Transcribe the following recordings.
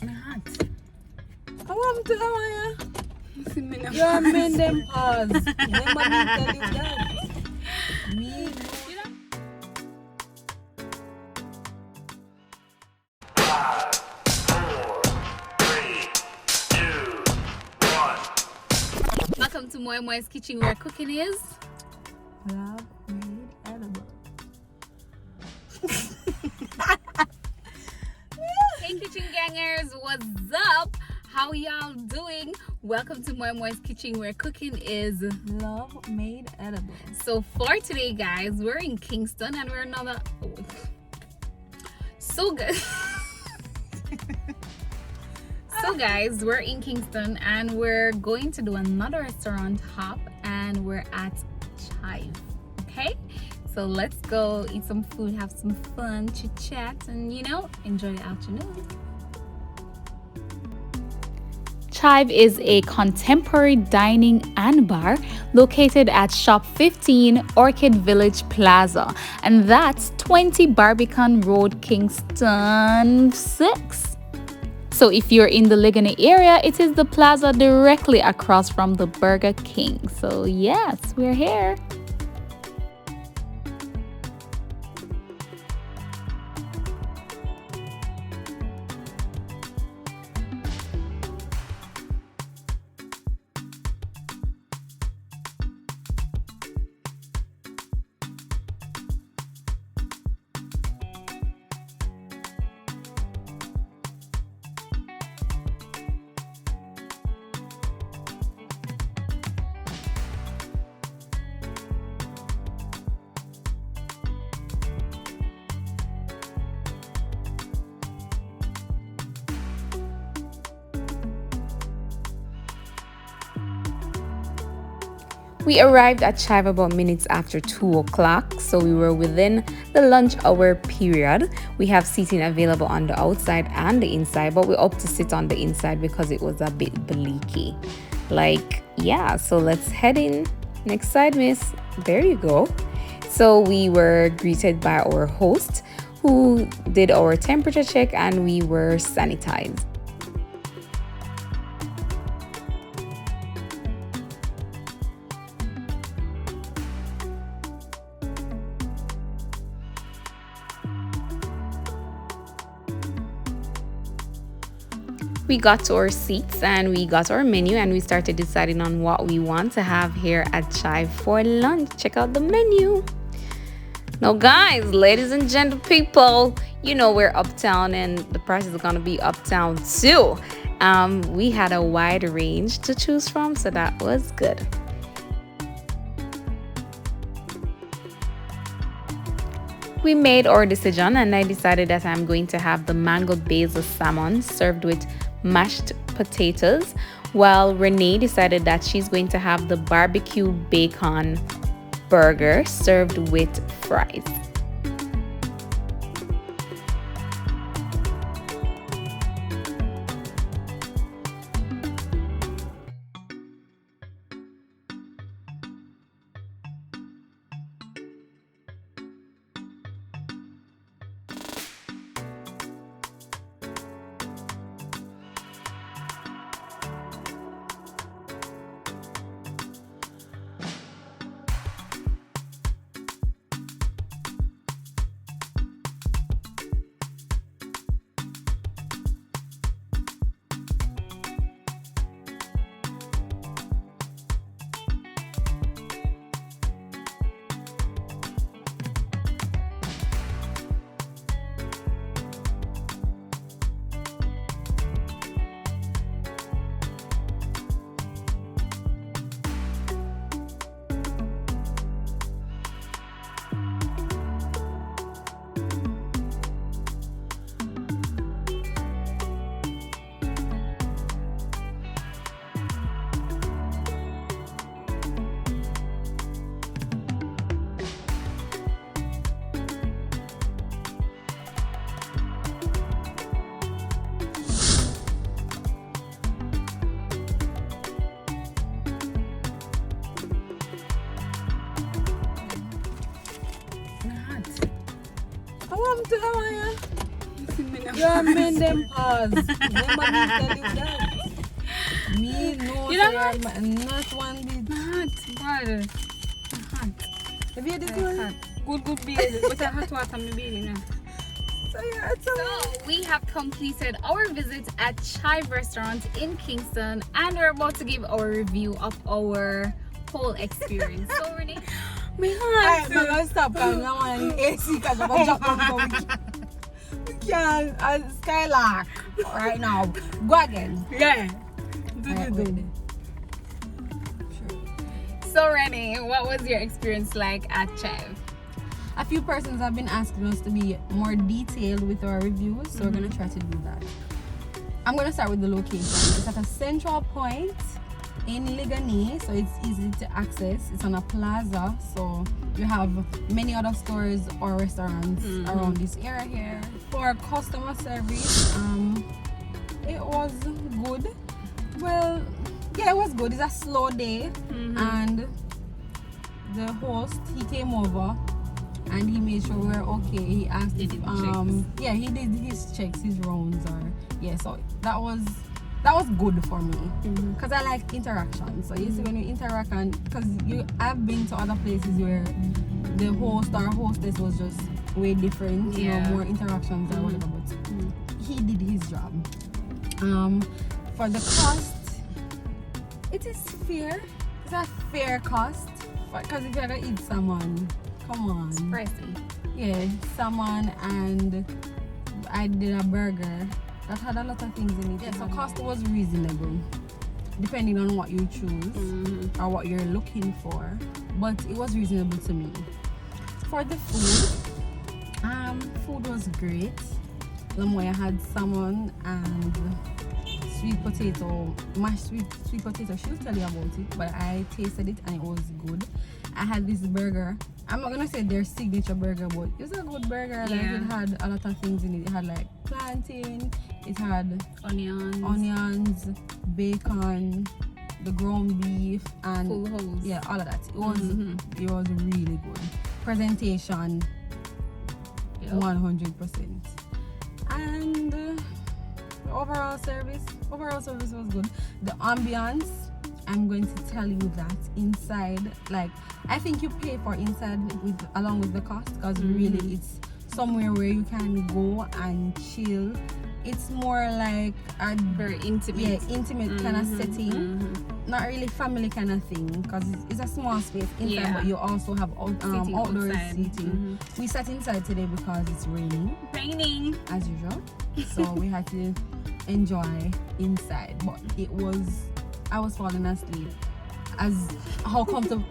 Hot. I want to Moya. Your men them pause. Remember me tell you that. Me know. Welcome to Moya Moy's kitchen where cooking is Love made edible. Hey kitchen gangers, what's up? How y'all doing? Welcome to Moya Moy's kitchen where cooking is Love made edible. So for today guys, we're in Kingston and we're another so good. So guys, we're in Kingston and we're going to do another restaurant hop and we're at Chive. Okay, so let's go eat some food, have some fun, chit chat, and enjoy the afternoon. Chive is a contemporary dining and bar located at Shop 15 Orchid Village Plaza, and that's 20 Barbican Road, Kingston 6. So if you're in the Ligonier area, it is the plaza directly across from the Burger King. So yes, we're here. We arrived at Chive about minutes after 2 o'clock, so we were within the lunch hour period. We have seating available on the outside and the inside, but we opted to sit on the inside because it was a bit bleaky. So let's head in. Next side, miss. There you go. So we were greeted by our host who did our temperature check and we were sanitized. We got to our seats and we got our menu and we started deciding on what we want to have here at Chive for lunch. Check out the menu. Now guys, ladies and gentle people, we're uptown and the prices are gonna be uptown too. We had a wide range to choose from, so that was good. We made our decision and I decided that I'm going to have the mango basil salmon served with mashed potatoes, while Renee decided that she's going to have the barbecue bacon burger served with fries. I want to Moya. Your men them pause. Remember me tell you that. Me no You know sir, what? not one bit. Hot, brother. Hot. Have you had this Hot. one? Good baby. But I hot water me baby now. So yeah, it's So we have completed our visit at Chive Restaurant in Kingston, and we're about to give our review of our whole experience. So Renee, My I'm heart. gonna stop because I want to AC because I'm going to jump we can't Skylark right now. Go again. Yeah. Right, Do. wait. so Renee, what was your experience like at Chive? A few persons have been asking us to be more detailed with our reviews, so we're gonna try to do that. I'm gonna start with the location. It's at a central point in Ligani, so it's easy to access. It's on a plaza, so you have many other stores or restaurants around this area here. For customer service, it was good. Well, yeah, it was good. It's a slow day, and the host, he came over and he made sure we were okay. He asked if yeah, he did his checks, his rounds, or yeah, so that was good for me because I like interaction. So you see, when you interact, and because I've been to other places where the host or hostess was just way different, you know, more interactions or whatever, but he did his job. For the cost, it is fair. It's a fair cost because if you're gonna eat salmon, come on, Pricey. yeah, salmon, and I did a burger that had a lot of things in it. Yeah, so cost was reasonable depending on what you choose or what you're looking for, but it was reasonable to me. For the food was great. Moya had salmon and sweet potato, mashed sweet potato. She'll tell you about it, but I tasted it and it was good. I had this burger. I'm not gonna say their signature burger, but it was a good burger. Like, it had a lot of things in it. It had like plantain, it had onions, bacon, the ground beef, and Full house. yeah, all of that. It was really good. Presentation, 100%. And the overall service was good. The ambience, I'm going to tell you that inside, like, I think you pay for inside along with the cost, because really it's somewhere where you can go and chill. It's more like a Very intimate. intimate kind of setting, not really family kind of thing, because it's a small space inside, but you also have outdoor seating. We sat inside today because it's raining as usual, so we had to enjoy inside, but I was falling asleep as how comfortable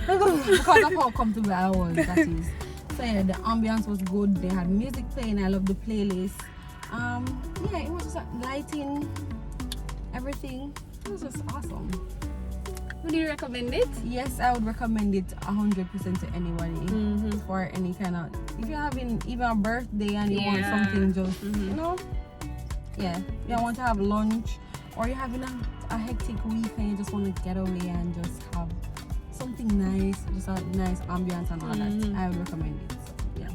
because of how comfortable I was, that is. So yeah, the ambience was good. They had music playing. I love the playlist. Yeah, it was just lighting, everything. It was just awesome. Would you recommend it? Yes, I would recommend it 100% to anybody for any kind of, if you're having even a birthday and you want something just, you know, yeah, you want to have lunch, or you're having a hectic week and you just want to get away and just have something nice, just a nice ambience and all that, I would recommend it. So, yeah.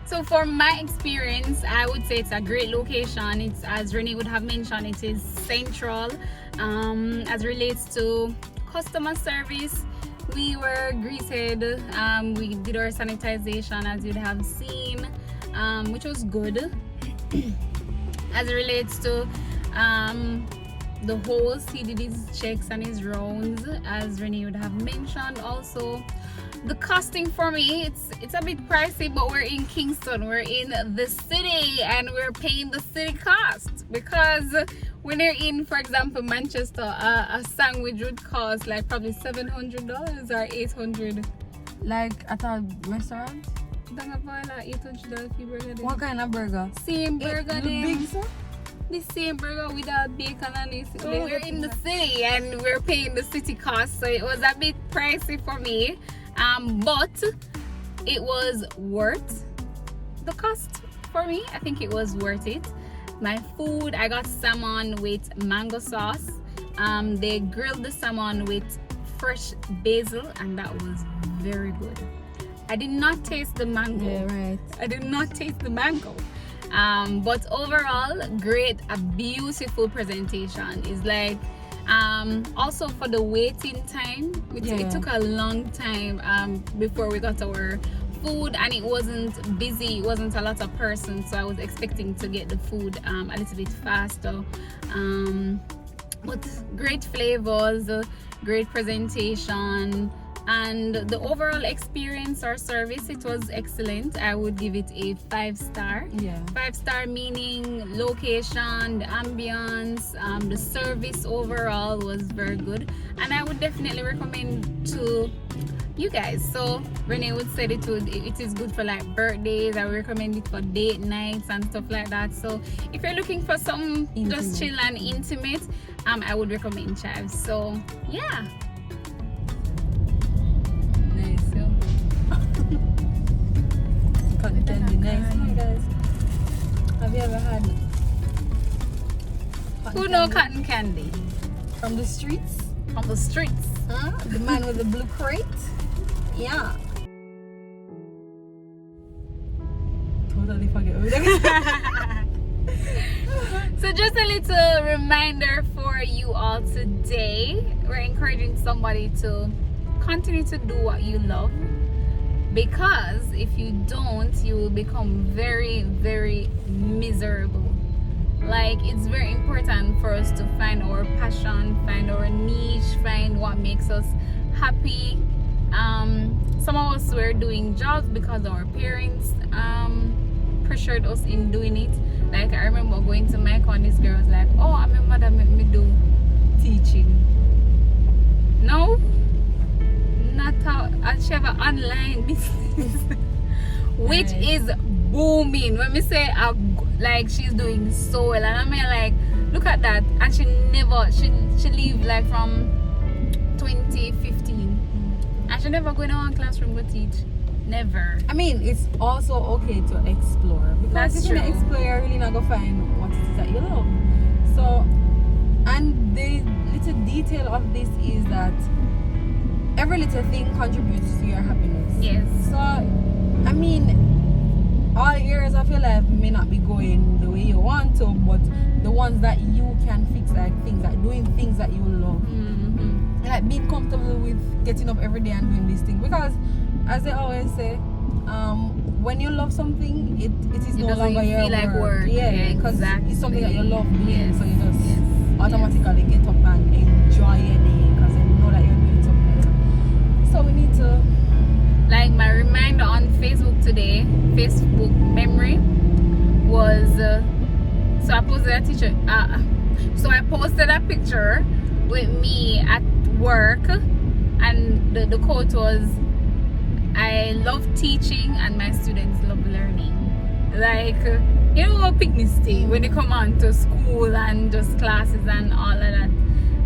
So for my experience, I would say it's a great location. It's, as Renee would have mentioned, it is central. As relates to customer service, we were greeted, we did our sanitization, as you'd have seen, which was good. As it relates to the host, he did his checks and his rounds, as Renee would have mentioned. Also, the costing for me, it's a bit pricey, but we're in Kingston, we're in the city, and we're paying the city cost, because when you're in, for example, Manchester, a sandwich would cost like probably $700 or $800. Like at a restaurant? What kind of burger? Same burger, big, sir? the same burger without bacon and this. We're in the city and we're paying the city cost, so it was a bit pricey for me, but it was worth the cost for me. I think it was worth it. My food, I got salmon with mango sauce. They grilled the salmon with fresh basil, and that was very good. I did not taste the mango. Yeah, right. I did not taste the mango. But overall, great, a beautiful presentation. It's like also for the waiting time, it took a long time before we got our food, and it wasn't busy, it wasn't a lot of persons, so I was expecting to get the food a little bit faster. But great flavors, great presentation, and the overall experience or service, it was excellent. I would give it a 5-star. 5-star meaning location, the ambience, the service overall was very good, and I would definitely recommend to you guys. So Renee would say it is good for like birthdays. I would recommend it for date nights and stuff like that. So if you're looking for something just chill and intimate, I would recommend Chive. So yeah. Nice, yo. Cotton candy, nice. Hi guys. Have you ever had Who know cotton candy? from the streets? On the streets. Huh? The man with the blue crate? Yeah. Totally forget. So just a little reminder for you all today. We're encouraging somebody to continue to do what you love, because if you don't, you will become very, very miserable. Like, it's very important for us to find our passion, find our niche, find what makes us happy. Some of us were doing jobs because our parents pressured us in doing it. Like, I remember going to Mike and this girl was like, oh, I remember that made me do teaching. No, not how I have an online business which is booming. When we say like she's doing so well, and I mean, like, look at that. And she leave like from 2015, and she never go in one classroom to teach. Never. I mean, it's also okay to explore, because That's if you true. explore, you're really not gonna find what it is that you love. So, and the little detail of this is that every little thing contributes to your happiness. Yes. So, I mean, all areas of your life may not be going the way you want to, but the ones that you can fix, like doing things that you love, Mm-hmm. like being comfortable with getting up every day and doing this thing. Because, as they always say, when you love something, it is no doesn't longer your feel like work. Yeah, because exactly. it's something that you love doing, Yes. so you just Yes. automatically get up and enjoy your day, because you know that you're doing something. So we need to, Like, my reminder on Facebook today, Facebook memory, was so I posted a picture with me at work, and the quote was, I love teaching and my students love learning. Like, you know, picnic day when they come on to school and just classes and all of that.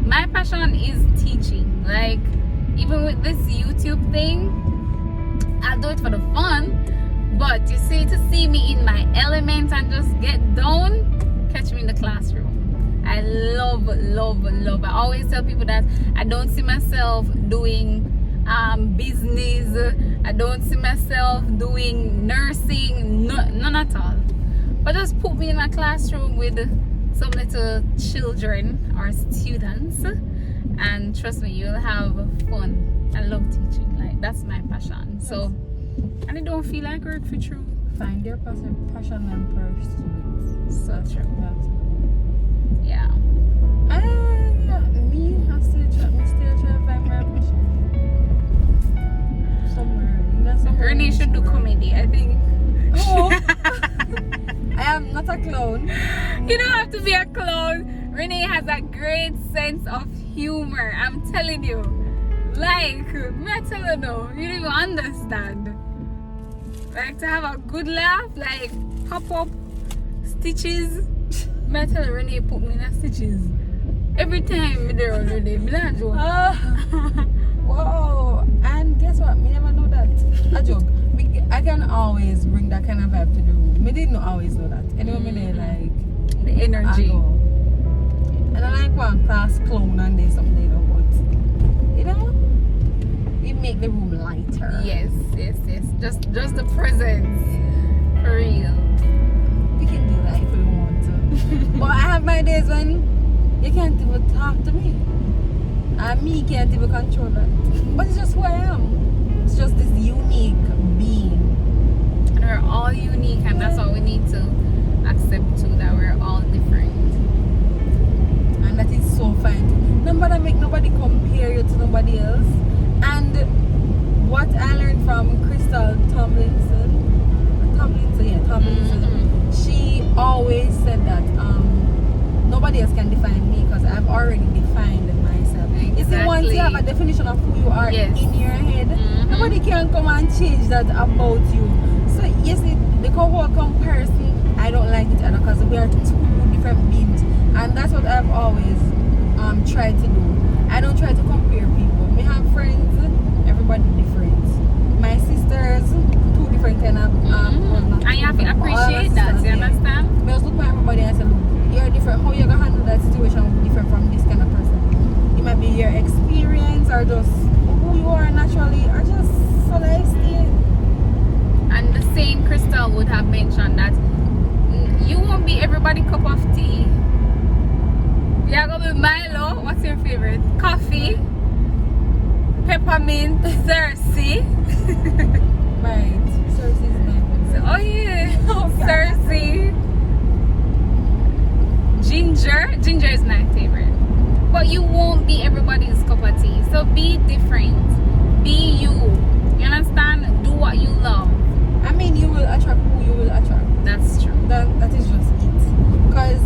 My passion is teaching. Like, even with this YouTube thing, I'll do it for the fun, but you see, to see me in my element and just get down, catch me in the classroom. I love. I always tell people that I don't see myself doing business. I don't see myself doing nursing, none at all. But just put me in a classroom with some little children or students, and trust me, you'll have fun. I love teaching. Like, that's my passion. So, and I don't feel like work for true. find your passion and pursue it. So true. Yeah. Yeah. I still try to find my passion somewhere. Renee should do comedy, I think. Oh. I am not a clown. You don't have to be a clown. Renee has a great sense of humor. I'm telling you. Like, me tell you no, you don't even understand. Like, to have a good laugh, like pop up stitches. Me tell you, Renee put me in a stitches. Every time me there on Renee, me not joke. Whoa. And guess what? Me never know that. A joke. I can always bring that kind of vibe to the room. Me didn't always know that. Anyway, me there like The energy. I go. And I like one class clown and there's something, but you know, we make the room lighter. Yes. Just the presence. For real. can do that if we want to. But I have my days when you can't even talk to me. And me can't even control that. But it's just who I am. It's just this unique being. And we're all unique, and that's what we need to accept too, that we're all different. And that is so fine. Nobody make nobody compare you to nobody else. And what I learned from Crystal Tomlinson, she always said that nobody else can define me because I've already defined myself. Exactly. You see, once you have a definition of who you are in your head, nobody can come and change that about you. So you see, the whole comparison, I don't like it either because we are two different beings, and that's what I've always tried to do. I don't try to compare people. We have friends, everybody different. My sisters, two different kind of and you have to appreciate that, you understand? I just look at everybody and say, look, you're different. How you're gonna handle that situation will be different from this kind of person. It might be your experience or just who you are naturally, or just so like stay. And the same Crystal would have mentioned that you won't be everybody cup of tea. You're gonna be Milo. What's your favorite? Coffee, peppermint, Cersei. Right. Cersei is my favorite. Oh yeah, Cersei. Ginger is my favorite. But you won't be everybody's cup of tea. So be different. Be you. You understand? Do what you love. I mean, you will attract who you will attract. That's true. That is just it. Because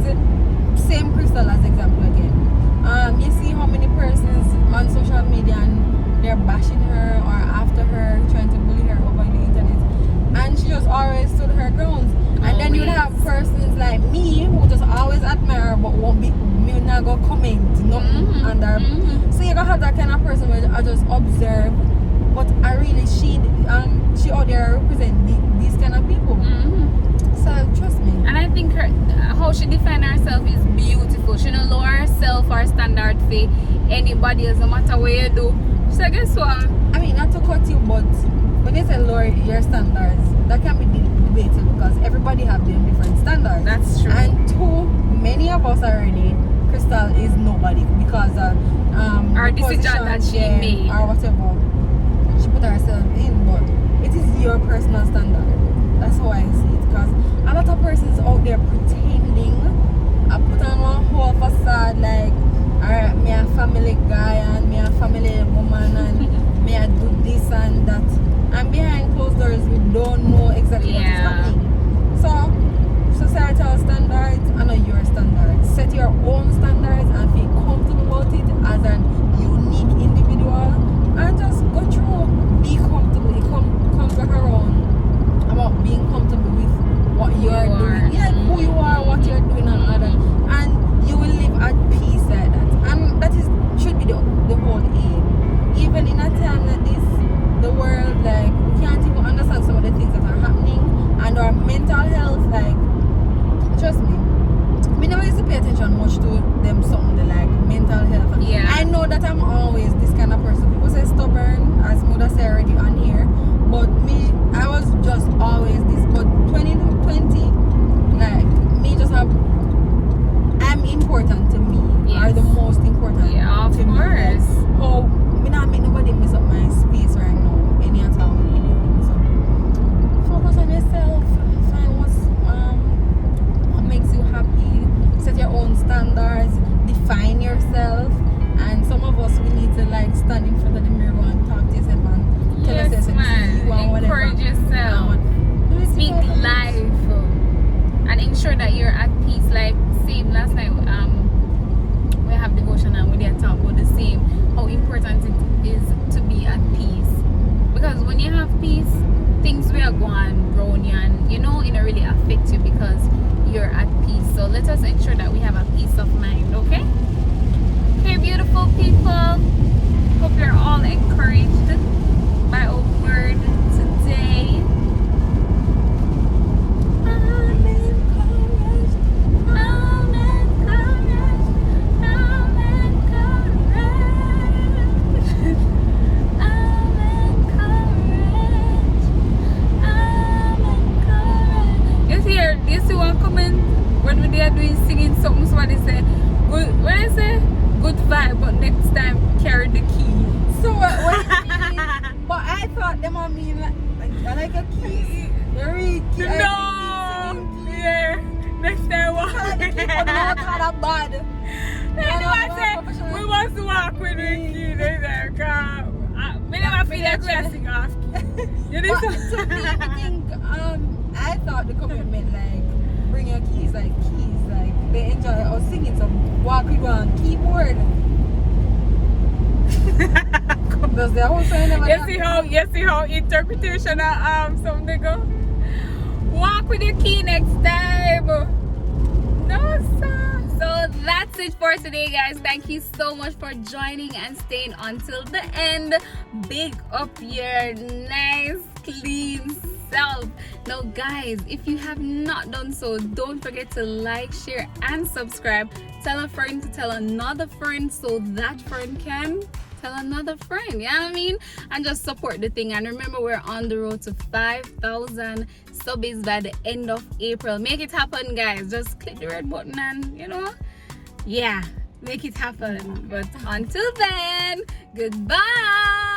same Crystal as example again. You see how many persons on social media and they're bashing her or after her, trying to bully her over the internet, and she just always stood her grounds. And then you'd have persons like me who just always admire her but won't be, me not go comment nothing under. So you gonna have that kind of person where I just observe, but I really she out there represent these kind of people. So trust me. And I think how she define herself is beautiful. She don't lower herself or standard for anybody else, no matter what you do. So guess what? I mean, not to cut you, but when you say lower your standards, that can be debated because everybody have their different standards. That's true. And to many of us already, Crystal is nobody because or decision that she made or whatever she put herself in. But it is your personal standard. That's how I see it. Because a lot of persons out there pretending, I put on one whole facade like, alright, me a family guy and me a family woman and me a do this and that. And behind closed doors, we don't know exactly what is happening. So, societal standards are not your standards. Set your own standards and feel comfortable about it as an unique individual. And just go through, be comfortable. It comes back around about being comfortable with what you're doing. Yeah, who you are, what you're doing and all that. And you will live at peace like that. And that should be the whole aim. Even in a time like this, the world, like, we can't even understand some of the things that are happening, and our mental health, like, trust me, we never used to pay attention much to them something like mental health. Yeah. I know that I'm always this kind of person. People say stubborn, as Mother said already on here, but me, I was just always this. But 2020, like, me just have, I'm important to me. Yes. Are the most important. Yeah, of to me. course. How me not make nobody mess up my space right now. Any at all, anything. So focus on yourself. Find what makes you happy. Set your own standards. Define yourself. And some of us, we need to like stand in front of the mirror and talk to yourself and tell Yes, yourself man. you and whatever. Encourage yourself. Speak life. And ensure that you're at peace. Like same last night, we have devotion and we did talk about the same, how important it is to be at peace. Because when you have peace, things will go on around you and it don't really affect you because you're at peace. So let us ensure that we have a peace of mind, okay? Okay, beautiful people. Hope you're all encouraged by our word today. You see one comment right, but next time carry the key. So what do you mean? But I thought them I mean like a key. The real key. No! Yeah. Next time walk with People it. don't know kind of bad. I say, we must walk with the key. They say, me never feel like we are singing off key. You know But to me, I think I thought the comment meant like bring your keys, like they enjoy us singing some walk with one keyboard. Does the whole thing never You see how interpretation of something go? Walk with your key next time. No, sir. So that's it for today, guys. Thank you so much for joining and staying until the end. Big up your nice, clean self. Now, guys, if you have not done so, don't forget to like, share, and subscribe. Tell a friend to tell another friend so that friend can tell another friend, you know what I mean? And just support the thing. And remember, we're on the road to 5,000 subbies by the end of April. Make it happen, guys. Just click the red button and, yeah, make it happen. But until then, goodbye.